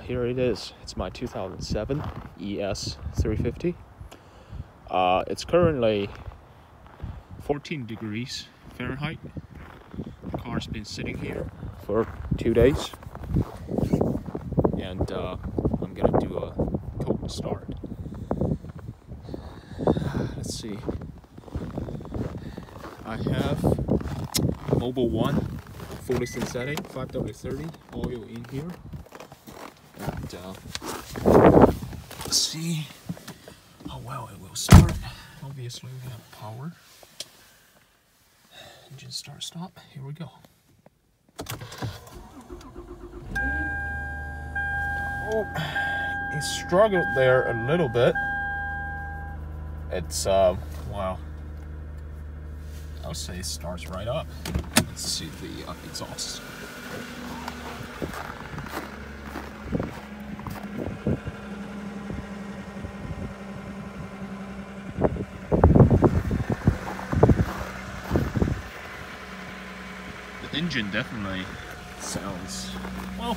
Here it is. It's my 2007 ES350. It's currently 14 degrees Fahrenheit. The car's been sitting here for 2 days, and I'm gonna do a cold start. Let's see. I have Mobile 1 fully synthetic 5W30 oil in here. And let's see how well it will start. Obviously we have power. Engine start stop. Here we go. Oh, it struggled there a little bit. It's wow. I would say it starts right up. Let's see the exhaust. The engine definitely sounds, well,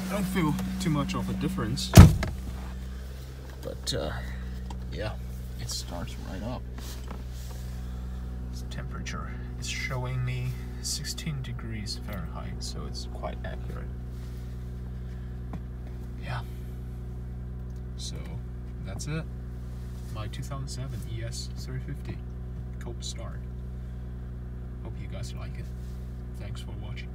I don't feel too much of a difference, but yeah, it starts right up. Its temperature is showing me 16 degrees Fahrenheit, so it's quite accurate. Yeah, so that's it. My 2007 ES350 cold start. Hope you guys like it. Thanks for watching.